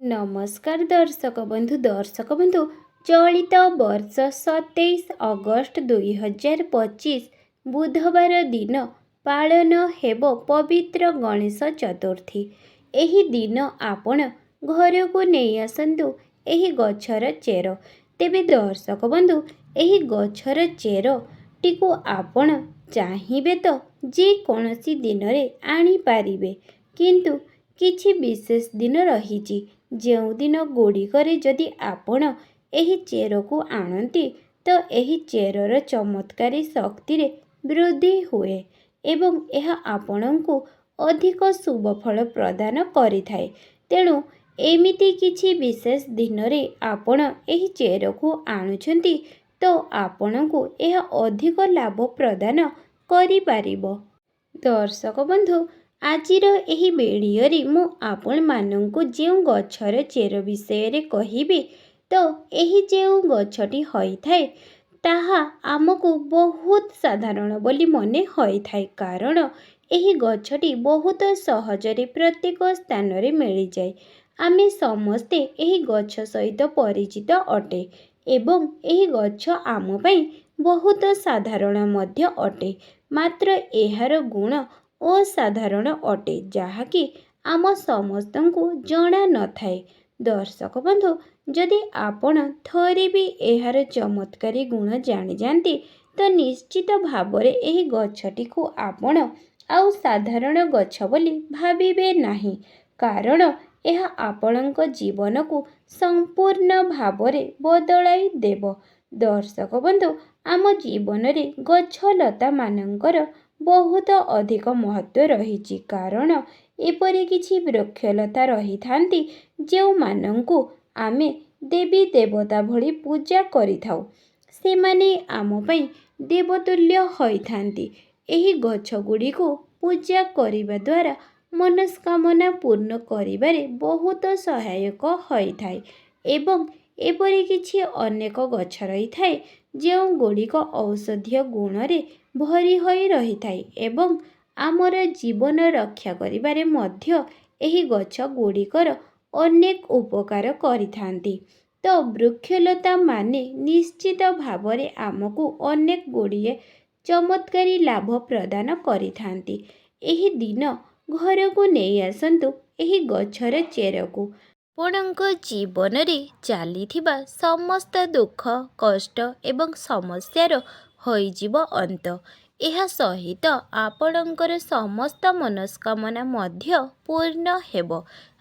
नमस्कार दर्शक बंधु चलित वर्ष 27 अगस्ट 2025 बुधवार दिन पालन हेब पवित्र गणेश चतुर्थी। एही दिन आपण घर को नहीं आसतु एही गछर चेर। तेबे दर्शक बंधु एही गछर चेर टिको आपण चाहिए तो जे कौनसी दिन रे आनी पारिबे, किंतु किछि विशेष दिन रही जो दिन गुड़िकरे जदि आपण एही चेर को आणती तो एही चेरर चमत्कारी शक्ति रे वृद्धि हुए एवं यह आपणको अधिक शुभ फल प्रदान करिथाए। तेणु एमिति किछि विशेष दिन रे आपण एही चेर को आणुछंती तो आपणको यह अधिक लाभ प्रदान करि पारिबो। दर्शक बंधु आजिर एही वीडियोरे मु आपण मानंकु जेउ गछर चेर विषय रे कहिबे तो एही जेउ गछटी होई थाए ताहा आमको बहुत साधारण बोली मने होई थाए, कारण एही गछटी बहुत सहजरे प्रत्येक स्थान रे मिली जाए। आमे समस्ते एही गछ सहित परिचित अटे एवं एही गछ आम पई बहुत साधारण मध्य अटे, मात्र एहार गुण असाधारण अटे जहाँकि आम समस्तंकु जना न थाए। दर्शक बंधु जदि आपण थोड़े भी एहार चमत्कारी गुण जानी जानती तो निश्चित भावरे एही गछटी को आपण आउ साधारण गछ बोली भाबिबे नाही, कारण यह आपणक जीवन को संपूर्ण भावरे बदलाई देव। दर्शक बंधु आम जीवन रे गछ लता मानकर बहुत अधिक महत्व रही, कारण एपरि किछि वृक्षलता रही थांती जो मानंकु आमे देवी देवता भली पूजा करिथाउ। से माने आम पई देवतुल्य होई थांती। एही गछ गुडी को पूजा करिबा द्वारा मनस्कामना पूर्ण करिबारे बहुत सहायक होई थाए एवं एपरि किछि अनेक गछ रही थाए जो गुड़िक औषधीय गुण रे भरी होई रही थाए एवं आमर जीवन रक्षा करिबारे मध्य एही गछ गुड़िकर अनेक उपकार करिथांती। तो वृक्षलता माने निश्चित भावरे आमको अनेक गुड़िए चमत्कारी लाभ प्रदान करिथांती। एही दिन घर को नहीं आसतु एही गछर चेर को आपणक जीवन रे चलीथिबा समस्त दुख कष्ट एवं समस्यार होइजिब अंत। यह सहित आपणकर समस्त मनस्कामना मध्य पूर्ण हेब।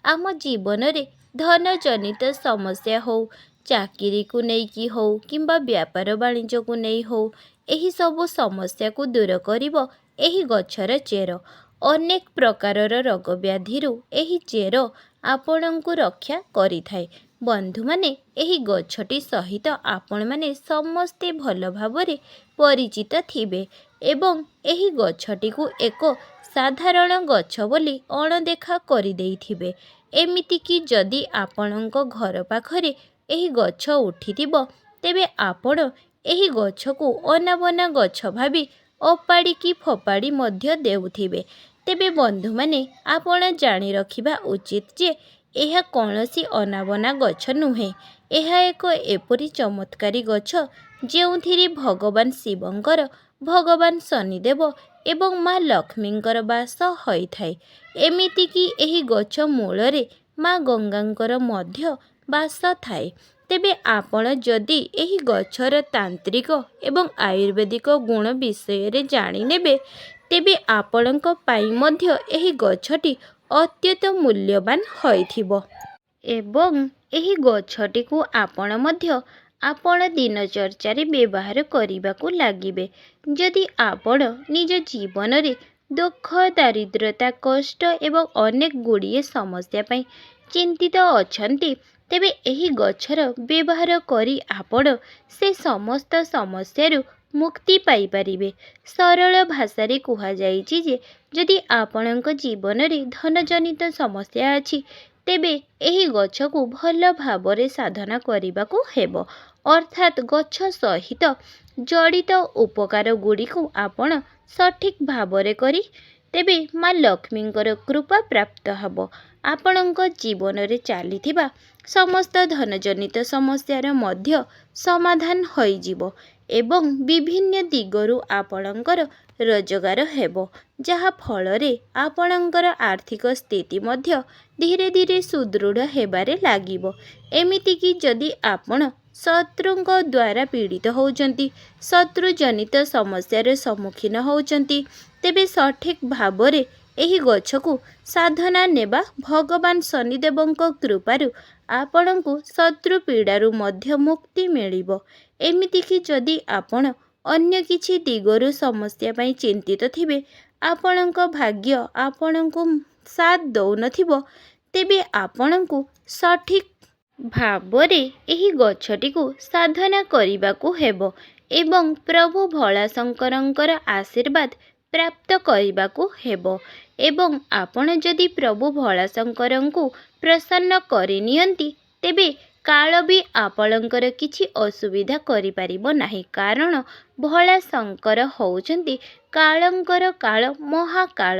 आम जीवन रे धन जनित समस्या हो, चाकरी को नेकी हो किंबा व्यापार वाणिज्य को नहीं हो, एही सबु समस्या को दूर करिब एही गछर चेर। अनेक प्रकारर रोग व्याधिरु एही चेर आपणଙ୍କୁ रक्षा करिथाए। बंधु माने एही गछटी सहित आपण माने समस्ते भल भावरे परिचित थिबे एवं एही गछटी को एक साधारण गछ बोली अणदेखा करि देइथिबे। एमिति कि जदि आपणଙ୍କ घर पाखरे एही गछ उठिथिबो तेबे आपण एही गछ को अनाबना गछ भाबी अपाड़ी की फोपाड़ी मध्य देउथिबे। तेबे बंधु माने आपण जानी रखिबा उचित जे यह कौनसी अनाबना गछ नुहे। यह एक एपरी चमत्कारी गछ जेउथिरे भगवान शिवंकर, भगवान शनिदेव एवं माँ लक्ष्मींकर बास होई थाए। एमिति कि एही गछ मूलरे माँ गंगांकर मध्य बास थाए। तेबे आपण जदि एही गछर तांत्रिक एवं आयुर्वेदिक गुण विषय रे जानी नेबे तेबे आपणक पाई मध्य एही गछटी अत्यंत मूल्यवान होइथिबो एवं एही गछटी को आपण मध्य आपण दिनचर्या रे व्यवहार करिबाकू लागिबे। जदि आपण निज जीवन रे दुख दारिद्रता कष्ट एवं अनेक गुड़िए समस्या पई चिंतित अछंती तेबे एही गछर व्यवहार करी आपण से समस्त समस्यारु मुक्ति पाई परिबे। सरल भाषा रे कुहा जाइछि जे जदि आपणक जीवन रे धन जनित समस्या अछि तेबे एही गछ को भल भावरे साधना करिबाकू हेबो, अर्थात गछ सहित जड़ित उपकार गुडी को आपण सठिक भावरे करी तेबे माँ लक्ष्मींकर कृपा प्राप्त हब। ଆପଣଙ୍କ ଜୀବନରେ ଚାଲିଥିବା ସମସ୍ତ ଧନଜନିତ ସମସ୍ୟାର ମଧ୍ୟ ସମାଧାନ ହୋଇଯିବ ଏବଂ ବିଭିନ୍ନ ଦିଗରୁ ଆପଣଙ୍କର ରୋଜଗାର ହେବ, ଯାହା ଫଳରେ ଆପଣଙ୍କର ଆର୍ଥିକ ସ୍ଥିତି ମଧ୍ୟ ଧୀରେ ଧୀରେ ସୁଦୃଢ଼ ହେବାରେ ଲାଗିବ। ଏମିତିକି ଯଦି ଆପଣ ଶତ୍ରୁଙ୍କ ଦ୍ୱାରା ପୀଡ଼ିତ ହେଉଛନ୍ତି, ଶତ୍ରୁଜନିତ ସମସ୍ୟାର ସମ୍ମୁଖୀନ ହେଉଛନ୍ତି, ତେବେ ସଠିକ୍ ଭାବରେ ଏହି ଗଛକୁ ସାଧନା ନେବା ଭଗବାନ ଶନିଦେବଙ୍କ କୃପାରୁ ଆପଣଙ୍କୁ ଶତ୍ରୁ ପୀଡ଼ାରୁ ମଧ୍ୟ ମୁକ୍ତି ମିଳିବ। ଏମିତିକି ଯଦି ଆପଣ ଅନ୍ୟ କିଛି ଦିଗରୁ ସମସ୍ୟା ପାଇଁ ଚିନ୍ତିତ ଥିବେ, ଆପଣଙ୍କ ଭାଗ୍ୟ ଆପଣଙ୍କୁ ସାଥ ଦେଉନଥିବ, ତେବେ ଆପଣଙ୍କୁ ସଠିକ୍ ଭାବରେ ଏହି ଗଛଟିକୁ ସାଧନା କରିବାକୁ ହେବ ଏବଂ ପ୍ରଭୁ ଭୋଳାଶଙ୍କରଙ୍କର ଆଶୀର୍ବାଦ ପ୍ରାପ୍ତ କରିବାକୁ ହେବ। ଏବଂ ଆପଣ ଯଦି ପ୍ରଭୁ ଭୋଳାଶଙ୍କରଙ୍କୁ ପ୍ରସନ୍ନ କରିନିଅନ୍ତି, ତେବେ କାଳ ବି ଆପଣଙ୍କର କିଛି ଅସୁବିଧା କରିପାରିବ ନାହିଁ, କାରଣ ଭୋଳାଶଙ୍କର ହେଉଛନ୍ତି କାଳଙ୍କର କାଳ, ମହାକାଳ।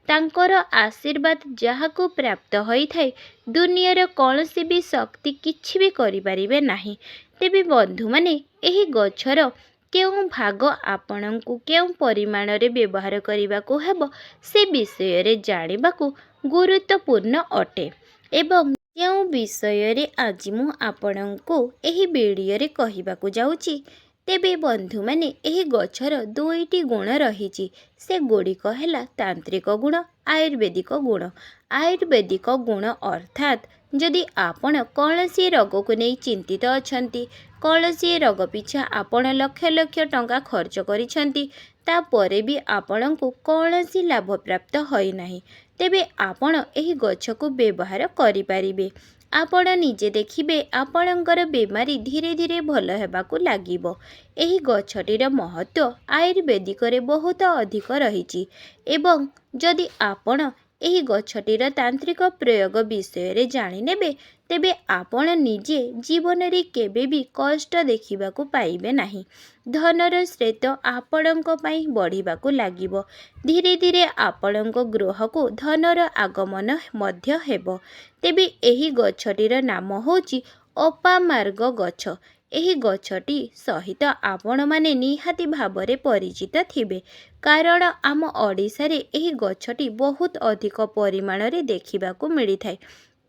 ତାଙ୍କର ଆଶୀର୍ବାଦ ଯାହାକୁ ପ୍ରାପ୍ତ ହୋଇଥାଏ, ଦୁନିଆର କୌଣସି ବି ଶକ୍ତି କିଛି ବି କରିପାରିବେ ନାହିଁ। ତେବେ ବନ୍ଧୁମାନେ, ଏହି ଗଛର କେଉଁ ଭାଗ ଆପଣଙ୍କୁ କେଉଁ ପରିମାଣରେ ବ୍ୟବହାର କରିବାକୁ ହେବ ସେ ବିଷୟରେ ଜାଣିବାକୁ ଗୁରୁତ୍ୱପୂର୍ଣ୍ଣ ଅଟେ ଏବଂ କେଉଁ ବିଷୟରେ ଆଜି ମୁଁ ଆପଣଙ୍କୁ ଏହି ଭିଡ଼ିଓରେ କହିବାକୁ ଯାଉଛି। ତେବେ ବନ୍ଧୁମାନେ, ଏହି ଗଛର ଦୁଇଟି ଗୁଣ ରହିଛି। ସେଗୁଡ଼ିକ ହେଲା ତାନ୍ତ୍ରିକ ଗୁଣ, ଆୟୁର୍ବେଦିକ ଗୁଣ। ଆୟୁର୍ବେଦିକ ଗୁଣ ଅର୍ଥାତ୍ ଯଦି ଆପଣ କୌଣସି ରୋଗକୁ ନେଇ ଚିନ୍ତିତ ଅଛନ୍ତି, କୌଣସି ରୋଗ ପିଛା ଆପଣ ଲକ୍ଷ ଲକ୍ଷ ଟଙ୍କା ଖର୍ଚ୍ଚ କରିଛନ୍ତି, ତାପରେ ବି ଆପଣଙ୍କୁ କୌଣସି ଲାଭ ପ୍ରାପ୍ତ ହୋଇନାହିଁ, ତେବେ ଆପଣ ଏହି ଗଛକୁ ବ୍ୟବହାର କରିପାରିବେ। ଆପଣ ନିଜେ ଦେଖିବେ ଆପଣଙ୍କର ବେମାରୀ ଧୀରେ ଧୀରେ ଭଲ ହେବାକୁ ଲାଗିବ। ଏହି ଗଛଟିର ମହତ୍ତ୍ୱ ଆୟୁର୍ବେଦିକରେ ବହୁତ ଅଧିକ ରହିଛି ଏବଂ ଯଦି ଆପଣ ଏହି ଗଛଟିର ତାନ୍ତ୍ରିକ ପ୍ରୟୋଗ ବିଷୟରେ ଜାଣିନେବେ, ତେବେ ଆପଣ ନିଜେ ଜୀବନରେ କେବେ ବି କଷ୍ଟ ଦେଖିବାକୁ ପାଇବେ ନାହିଁ। ଧନର ସ୍ରୋତ ଆପଣଙ୍କ ପାଇଁ ବଢ଼ିବାକୁ ଲାଗିବ। ଧୀରେ ଧୀରେ ଆପଣଙ୍କ ଗୃହକୁ ଧନର ଆଗମନ ମଧ୍ୟ ହେବ। ତେବେ ଏହି ଗଛଟିର ନାମ ହେଉଛି ଅପାମାର୍ଗ ଗଛ। ଏହି ଗଛଟି ସହିତ ଆପଣମାନେ ନିହାତି ଭାବରେ ପରିଚିତ ଥିବେ, କାରଣ ଆମ ଓଡ଼ିଶାରେ ଏହି ଗଛଟି ବହୁତ ଅଧିକ ପରିମାଣରେ ଦେଖିବାକୁ ମିଳିଥାଏ।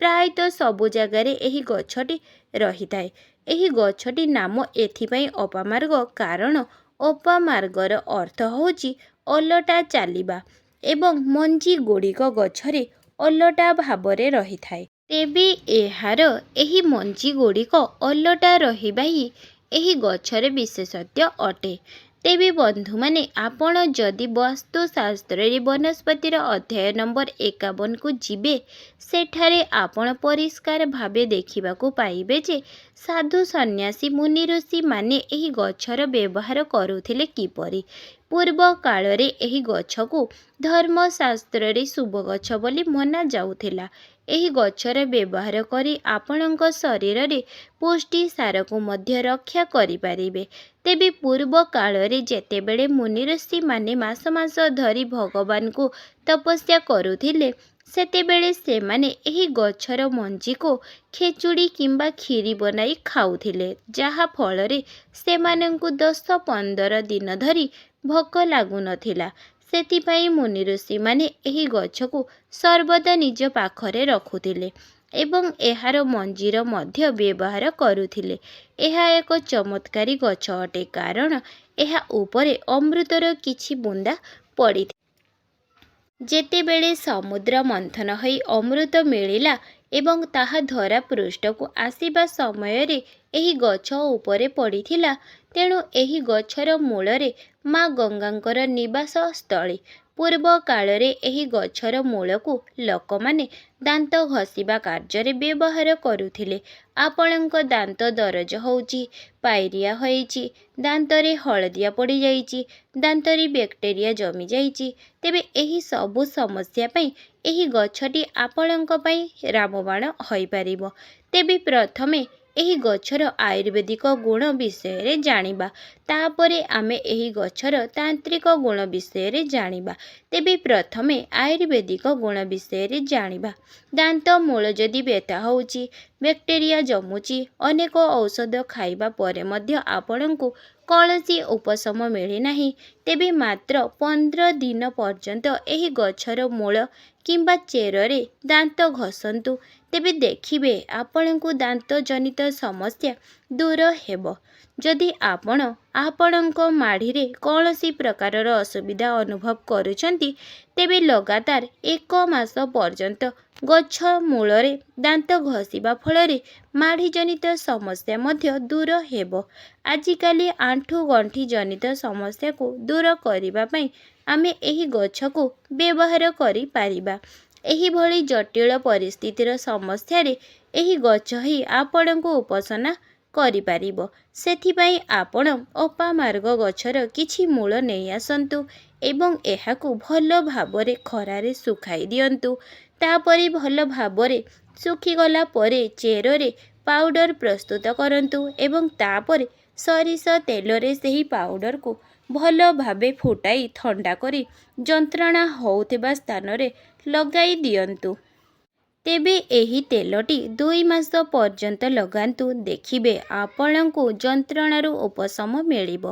ପ୍ରାୟତଃ ସବୁ ଜାଗାରେ ଏହି ଗଛଟି ରହିଥାଏ। ଏହି ଗଛଟି ନାମ ଏଥିପାଇଁ ଅପାମାର୍ଗ, କାରଣ ଅପାମାର୍ଗର ଅର୍ଥ ହେଉଛି ଓଲଟା ଚାଲିବା ଏବଂ ମଞ୍ଜି ଗୁଡ଼ିକ ଗଛରେ ଓଲଟା ଭାବରେ ରହିଥାଏ। ତେବେ ଏହାର ଏହି ମଞ୍ଜି ଗୁଡ଼ିକ ଓଲଟା ରହିବା ହିଁ ଏହି ଗଛର ବିଶେଷତ୍ୱ ଅଟେ। ତେବେ ବନ୍ଧୁମାନେ, ଆପଣ ଯଦି ବାସ୍ତୁଶାସ୍ତ୍ରରେ ବନସ୍ପତିର ଅଧ୍ୟାୟ ନମ୍ବର 51କୁ ଯିବେ, ସେଠାରେ ଆପଣ ପରିଷ୍କାର ଭାବେ ଦେଖିବାକୁ ପାଇବେ ଯେ ସାଧୁ ସନ୍ନ୍ୟାସୀ ମୁନି ଋଷିମାନେ ଏହି ଗଛର ବ୍ୟବହାର କରୁଥିଲେ କିପରି। ପୂର୍ବ କାଳରେ ଏହି ଗଛକୁ ଧର୍ମଶାସ୍ତ୍ରରେ ଶୁଭ ଗଛ ବୋଲି ମନାଯାଉଥିଲା। ଏହି ଗଛର ବ୍ୟବହାର କରି ଆପଣଙ୍କ ଶରୀରରେ ପୁଷ୍ଟି ସାରକୁ ମଧ୍ୟ ରକ୍ଷା କରିପାରିବେ। ତେବେ ପୂର୍ବ କାଳରେ ଯେତେବେଳେ ମୁନି ଋଷିମାନେ ମାସ ମାସ ଧରି ଭଗବାନଙ୍କୁ ତପସ୍ୟା କରୁଥିଲେ, ସେତେବେଳେ ସେମାନେ ଏହି ଗଛର ମଞ୍ଜିକୁ ଖେଚୁଡ଼ି କିମ୍ବା କ୍ଷୀରି ବନାଇ ଖାଉଥିଲେ, ଯାହା ଫଳରେ ସେମାନଙ୍କୁ 10-15 ଦିନ ଧରି ଭୋକ ଲାଗୁନଥିଲା। ସେଥିପାଇଁ ମୁନି ଋଷିମାନେ ଏହି ଗଛକୁ ସର୍ବଦା ନିଜ ପାଖରେ ରଖୁଥିଲେ ଏବଂ ଏହାର ମଞ୍ଜିର ମଧ୍ୟ ବ୍ୟବହାର କରୁଥିଲେ। ଏହା ଏକ ଚମତ୍କାରୀ ଗଛ ଅଟେ, କାରଣ ଏହା ଉପରେ ଅମୃତର କିଛି ବୁନ୍ଦା ପଡ଼ିଥାଏ। ଯେତେବେଳେ ସମୁଦ୍ର ମନ୍ଥନ ହୋଇ ଅମୃତ ମିଳିଲା ଏବଂ ତାହା ଧରା ପୃଷ୍ଠକୁ ଆସିବା ସମୟରେ ଏହି ଗଛ ଉପରେ ପଡ଼ିଥିଲା, ତେଣୁ ଏହି ଗଛର ମୂଳରେ ମା ଗଙ୍ଗାଙ୍କର ନିବାସ ସ୍ଥଳୀ। ପୂର୍ବ କାଳରେ ଏହି ଗଛର ମୂଳକୁ ଲୋକମାନେ ଦାନ୍ତ ଘଷିବା କାର୍ଯ୍ୟରେ ବ୍ୟବହାର କରୁଥିଲେ। ଆପଣଙ୍କ ଦାନ୍ତ ଦରଜ ହେଉଛି, ପାଇରିଆ ହୋଇଛି, ଦାନ୍ତରେ ହଳଦିଆ ପଡ଼ିଯାଇଛି, ଦାନ୍ତରେ ବ୍ୟାକ୍ଟେରିଆ ଜମିଯାଇଛି, ତେବେ ଏହି ସବୁ ସମସ୍ୟା ପାଇଁ ଏହି ଗଛଟି ଆପଣଙ୍କ ପାଇଁ ରାମବାଣ ହୋଇପାରିବ। ତେବେ ପ୍ରଥମେ ଏହି ଗଛର ଆୟୁର୍ବେଦିକ ଗୁଣ ବିଷୟରେ ଜାଣିବା, ତାପରେ ଆମେ ଏହି ଗଛର ତାନ୍ତ୍ରିକ ଗୁଣ ବିଷୟରେ ଜାଣିବା। ତେବେ ପ୍ରଥମେ ଆୟୁର୍ବେଦିକ ଗୁଣ ବିଷୟରେ ଜାଣିବା। ଦାନ୍ତ ମୂଳ ଯଦି ବ୍ୟଥା ହେଉଛି, ବ୍ୟାକ୍ଟେରିଆ ଜମୁଛି, ଅନେକ ଔଷଧ ଖାଇବା ପରେ ମଧ୍ୟ ଆପଣଙ୍କୁ କୌଣସି ଉପଶମ ମିଳିନାହିଁ, ତେବେ ମାତ୍ର 15 ଦିନ ପର୍ଯ୍ୟନ୍ତ ଏହି ଗଛର ମୂଳ କିମ୍ବା ଚେରରେ ଦାନ୍ତ ଘଷନ୍ତୁ। ତେବେ ଦେଖିବେ ଆପଣଙ୍କୁ ଦାନ୍ତ ଜନିତ ସମସ୍ୟା ଦୂର ହେବ। ଯଦି ଆପଣ ଆପଣଙ୍କ ମାଢ଼ିରେ କୌଣସି ପ୍ରକାରର ଅସୁବିଧା ଅନୁଭବ କରୁଛନ୍ତି, ତେବେ ଲଗାତାର 1 ମାସ ପର୍ଯ୍ୟନ୍ତ ଗଛ ମୂଳରେ ଦାନ୍ତ ଘଷିବା ଫଳରେ ମାଢ଼ି ଜନିତ ସମସ୍ୟା ମଧ୍ୟ ଦୂର ହେବ। ଆଜିକାଲି ଆଣ୍ଠୁ ଗଣ୍ଠି ଜନିତ ସମସ୍ୟାକୁ ଦୂର କରିବା ପାଇଁ ଆମେ ଏହି ଗଛକୁ ବ୍ୟବହାର କରିପାରିବା। ଏହିଭଳି ଜଟିଳ ପରିସ୍ଥିତିର ସମସ୍ୟାରେ ଏହି ଗଛ ହିଁ ଆପଣଙ୍କୁ ଉପଶମ କରିପାରିବ। ସେଥିପାଇଁ ଆପଣ ଅପାମାର୍ଗ ଗଛର କିଛି ମୂଳ ନେଇ ଆସନ୍ତୁ ଏବଂ ଏହାକୁ ଭଲ ଭାବରେ ଖରାରେ ଶୁଖାଇ ଦିଅନ୍ତୁ। ତାପରେ ଭଲ ଭାବରେ ଶୁଖିଗଲା ପରେ ଚେରରେ ପାଉଡର ପ୍ରସ୍ତୁତ କରନ୍ତୁ ଏବଂ ତାପରେ ସୋରିଷ ତେଲରେ ସେହି ପାଉଡରକୁ ଭଲ ଭାବେ ଫୁଟାଇ ଥଣ୍ଡା କରି ଯନ୍ତ୍ରଣା ହେଉଥିବା ସ୍ଥାନରେ ଲଗାଇ ଦିଅନ୍ତୁ। ତେବେ ଏହି ତେଲଟି 2 ମାସ ପର୍ଯ୍ୟନ୍ତ ଲଗାନ୍ତୁ। ଦେଖିବେ ଆପଣଙ୍କୁ ଯନ୍ତ୍ରଣାରୁ ଉପଶମ ମିଳିବ।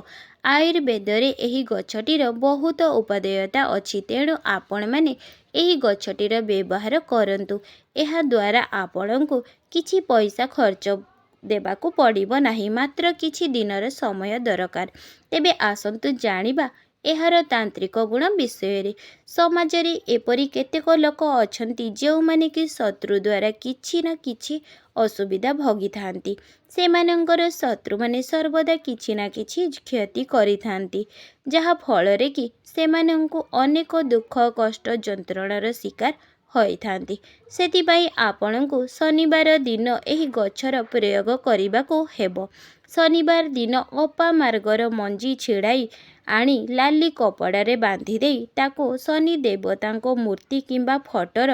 ଆୟୁର୍ବେଦରେ ଏହି ଗଛଟିର ବହୁତ ଉପଦେୟତା ଅଛି, ତେଣୁ ଆପଣମାନେ ଏହି ଗଛଟିର ବ୍ୟବହାର କରନ୍ତୁ। ଏହାଦ୍ୱାରା ଆପଣଙ୍କୁ କିଛି ପଇସା ଖର୍ଚ୍ଚ ଦେବାକୁ ପଡ଼ିବ ନାହିଁ, ମାତ୍ର କିଛି ଦିନର ସମୟ ଦରକାର। ତେବେ ଆସନ୍ତୁ ଜାଣିବା ଏହାର ତାନ୍ତ୍ରିକ ଗୁଣ ବିଷୟରେ। ସମାଜରେ ଏପରି କେତେକ ଲୋକ ଅଛନ୍ତି ଯେଉଁମାନେ କି ଶତ୍ରୁ ଦ୍ୱାରା କିଛି ନା କିଛି ଅସୁବିଧା ଭୋଗିଥାନ୍ତି। ସେମାନଙ୍କର ଶତ୍ରୁମାନେ ସର୍ବଦା କିଛି ନା କିଛି କ୍ଷତି କରିଥାନ୍ତି, ଯାହା ଫଳରେ କି ସେମାନଙ୍କୁ ଅନେକ ଦୁଃଖ କଷ୍ଟ ଯନ୍ତ୍ରଣାର ଶିକାର ହୋଇଥାନ୍ତି। ସେଥିପାଇଁ ଆପଣଙ୍କୁ ଶନିବାର ଦିନ ଏହି ଗଛର ପ୍ରୟୋଗ କରିବାକୁ ହେବ। ଶନିବାର ଦିନ ଅପାମାର୍ଗର ମଞ୍ଜି ଛିଡ଼ାଇ ଆଣି ଲାଲି କପଡ଼ାରେ ବାନ୍ଧିଦେଇ ତାକୁ ଶନି ଦେବତାଙ୍କ ମୂର୍ତ୍ତି କିମ୍ବା ଫଟୋର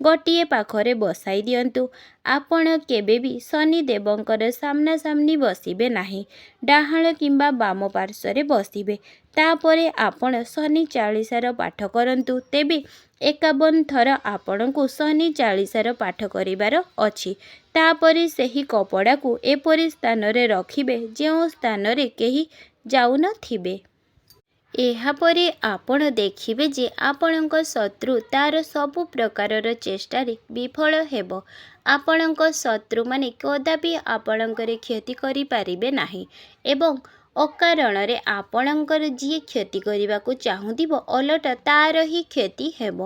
ଗୋଟିଏ ପାଖରେ ବସାଇ ଦିଅନ୍ତୁ। ଆପଣ କେବେ ବି ଶନି ଦେବଙ୍କର ସାମ୍ନାସାମ୍ନି ବସିବେ ନାହିଁ, ଡାହାଣ କିମ୍ବା ବାମ ପାର୍ଶ୍ୱରେ ବସିବେ। ତାପରେ ଆପଣ ଶନି ଚାଳିଶାର ପାଠ କରନ୍ତୁ। ତେବେ 51 ଥର ଆପଣଙ୍କୁ ଶନି ଚାଳିଶାର ପାଠ କରିବାର ଅଛି। ତାପରେ ସେହି କପଡ଼ାକୁ ଏପରି ସ୍ଥାନରେ ରଖିବେ ଯେଉଁ ସ୍ଥାନରେ କେହି ଯାଉନଥିବେ। ଏହାପରେ ଆପଣ ଦେଖିବେ ଯେ ଆପଣଙ୍କ ଶତ୍ରୁ ତାର ସବୁ ପ୍ରକାରର ଚେଷ୍ଟାରେ ବିଫଳ ହେବ। ଆପଣଙ୍କ ଶତ୍ରୁମାନେ କଦାପି ଆପଣଙ୍କର କ୍ଷତି କରିପାରିବେ ନାହିଁ ଏବଂ ଅକାରଣରେ ଆପଣଙ୍କର ଯିଏ କ୍ଷତି କରିବାକୁ ଚାହୁଁଥିବ, ଓଲଟା ତାର ହିଁ କ୍ଷତି ହେବ।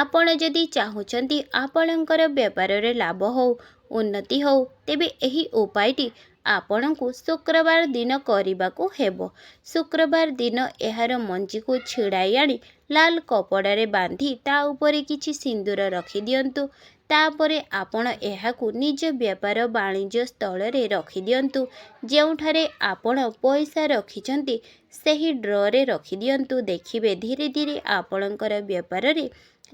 ଆପଣ ଯଦି ଚାହୁଁଛନ୍ତି ଆପଣଙ୍କର ବେପାରରେ ଲାଭ ହେଉ, ଉନ୍ନତି ହେଉ, ତେବେ ଏହି ଉପାୟଟି ଆପଣଙ୍କୁ ଶୁକ୍ରବାର ଦିନ କରିବାକୁ ହେବ। ଶୁକ୍ରବାର ଦିନ ଏହାର ମଞ୍ଜିକୁ ଛିଡ଼ାଇ ଆଣି ଲାଲ କପଡ଼ାରେ ବାନ୍ଧି ତା ଉପରେ କିଛି ସିନ୍ଦୁର ରଖିଦିଅନ୍ତୁ। ତାପରେ ଆପଣ ଏହାକୁ ନିଜ ବେପାର ବାଣିଜ୍ୟ ସ୍ଥଳରେ ରଖିଦିଅନ୍ତୁ। ଯେଉଁଠାରେ ଆପଣ ପଇସା ରଖିଛନ୍ତି ସେହି ଡ୍ରରେ ରଖିଦିଅନ୍ତୁ। ଦେଖିବେ ଧୀରେ ଧୀରେ ଆପଣଙ୍କର ବେପାରରେ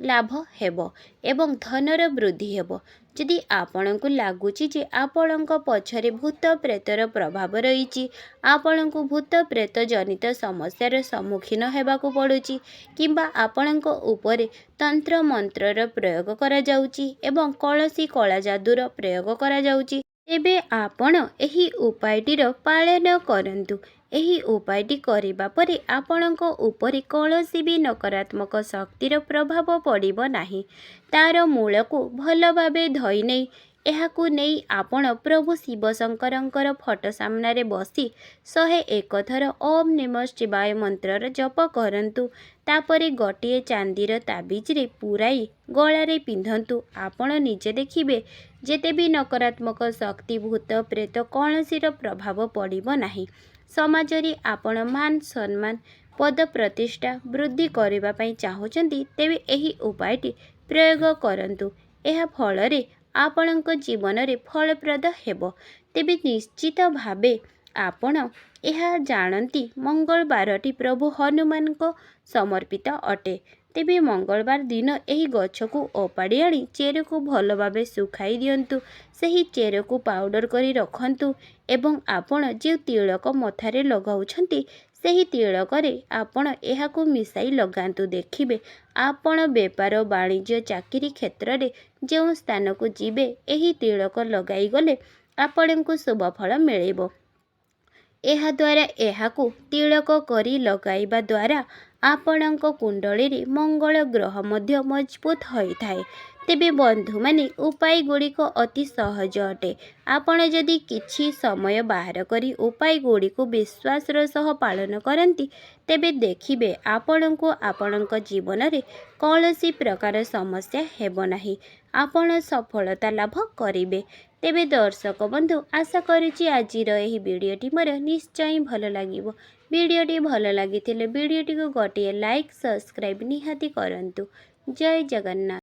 ଲାଭ ହେବ ଏବଂ ଧନର ବୃଦ୍ଧି ହେବ। ଯଦି ଆପଣଙ୍କୁ ଲାଗୁଛି ଯେ ଆପଣଙ୍କ ପଛରେ ଭୂତ ପ୍ରେତର ପ୍ରଭାବ ରହିଛି, ଆପଣଙ୍କୁ ଭୂତ ପ୍ରେତ ଜନିତ ସମସ୍ୟାର ସମ୍ମୁଖୀନ ହେବାକୁ ପଡ଼ୁଛି କିମ୍ବା ଆପଣଙ୍କ ଉପରେ ତନ୍ତ୍ର ମନ୍ତ୍ରର ପ୍ରୟୋଗ କରାଯାଉଛି ଏବଂ କୌଣସି କଳା ଯାଦୁର ପ୍ରୟୋଗ କରାଯାଉଛି, ତେବେ ଆପଣ ଏହି ଉପାୟଟିର ପାଳନ କରନ୍ତୁ। ଏହି ଉପାୟଟି କରିବା ପରେ ଆପଣଙ୍କ ଉପରେ କୌଣସି ବି ନକାରାତ୍ମକ ଶକ୍ତିର ପ୍ରଭାବ ପଡ଼ିବ ନାହିଁ। ତାର ମୂଳକୁ ଭଲ ଭାବେ ଧୋଇ ନେଇ ଏହାକୁ ନେଇ ଆପଣ ପ୍ରଭୁ ଶିବ ଶଙ୍କରଙ୍କର ଫଟୋ ସାମ୍ନାରେ ବସି 101 ଥର ଓମ୍ ନମଃ ଶିବାୟ ମନ୍ତ୍ରର ଜପ କରନ୍ତୁ। ତାପରେ ଗୋଟିଏ ଚାନ୍ଦିର ତାବିଜରେ ପୂରାଇ ଗଳାରେ ପିନ୍ଧନ୍ତୁ। ଆପଣ ନିଜେ ଦେଖିବେ ଯେତେ ବି ନକାରାତ୍ମକ ଶକ୍ତି, ଭୂତ ପ୍ରେତ କୌଣସିର ପ୍ରଭାବ ପଡ଼ିବ ନାହିଁ। ସମାଜରେ ଆପଣ ମାନ ସମ୍ମାନ, ପଦ ପ୍ରତିଷ୍ଠା ବୃଦ୍ଧି କରିବା ପାଇଁ ଚାହୁଁଛନ୍ତି, ତେବେ ଏହି ଉପାୟଟି ପ୍ରୟୋଗ କରନ୍ତୁ। ଏହା ଫଳରେ ଆପଣଙ୍କ ଜୀବନରେ ଫଳପ୍ରଦ ହେବ। ତେବେ ନିଶ୍ଚିତ ଭାବେ ଆପଣ ଏହା ଜାଣନ୍ତି ମଙ୍ଗଳବାରଟି ପ୍ରଭୁ ହନୁମାନଙ୍କ ସମର୍ପିତ ଅଟେ। ତେବେ ମଙ୍ଗଳବାର ଦିନ ଏହି ଗଛକୁ ଓପାଡ଼ି ଆଣି ଚେରକୁ ଭଲ ଭାବେ ଶୁଖାଇ ଦିଅନ୍ତୁ। ସେହି ଚେରକୁ ପାଉଡର କରି ରଖନ୍ତୁ ଏବଂ ଆପଣ ଯେଉଁ ତିଳକ ମଥାରେ ଲଗାଉଛନ୍ତି ସେହି ତିଳକରେ ଆପଣ ଏହାକୁ ମିଶାଇ ଲଗାନ୍ତୁ। ଦେଖିବେ ଆପଣ ବେପାର ବାଣିଜ୍ୟ ଚାକିରି କ୍ଷେତ୍ରରେ ଯେଉଁ ସ୍ଥାନକୁ ଯିବେ ଏହି ତିଳକ ଲଗାଇଗଲେ ଆପଣଙ୍କୁ ଶୁଭଫଳ ମିଳିବ। ଏହାଦ୍ୱାରା ଏହାକୁ ତିଳକ କରି ଲଗାଇବା ଦ୍ୱାରା ଆପଣଙ୍କ କୁଣ୍ଡଳୀରେ ମଙ୍ଗଳ ଗ୍ରହ ମଧ୍ୟ ମଜବୁତ ହୋଇଥାଏ। ତେବେ ବନ୍ଧୁମାନେ ଉପାୟ ଗୁଡ଼ିକ ଅତି ସହଜ ଅଟେ। ଆପଣ ଯଦି କିଛି ସମୟ ବାହାର କରି ଉପାୟ ଗୁଡ଼ିକୁ ବିଶ୍ୱାସର ସହ ପାଳନ କରନ୍ତି ତେବେ ଦେଖିବେ ଆପଣଙ୍କୁ ଆପଣଙ୍କ ଜୀବନରେ କୌଣସି ପ୍ରକାର ସମସ୍ୟା ହେବ ନାହିଁ। ଆପଣ ସଫଳତା ଲାଭ କରିବେ। ତେବେ ଦର୍ଶକ ବନ୍ଧୁ ଆଶା କରୁଛି ଆଜିର ଏହି ଭିଡ଼ିଓଟି ମୋର ନିଶ୍ଚୟ ଭଲ ଲାଗିବ। ଭିଡ଼ିଓଟି ଭଲ ଲାଗିଥିଲେ ଭିଡ଼ିଓଟିକୁ ଗୋଟିଏ ଲାଇକ୍ ସବସ୍କ୍ରାଇବ୍ ନିହାତି କରନ୍ତୁ। ଜୟ ଜଗନ୍ନାଥ।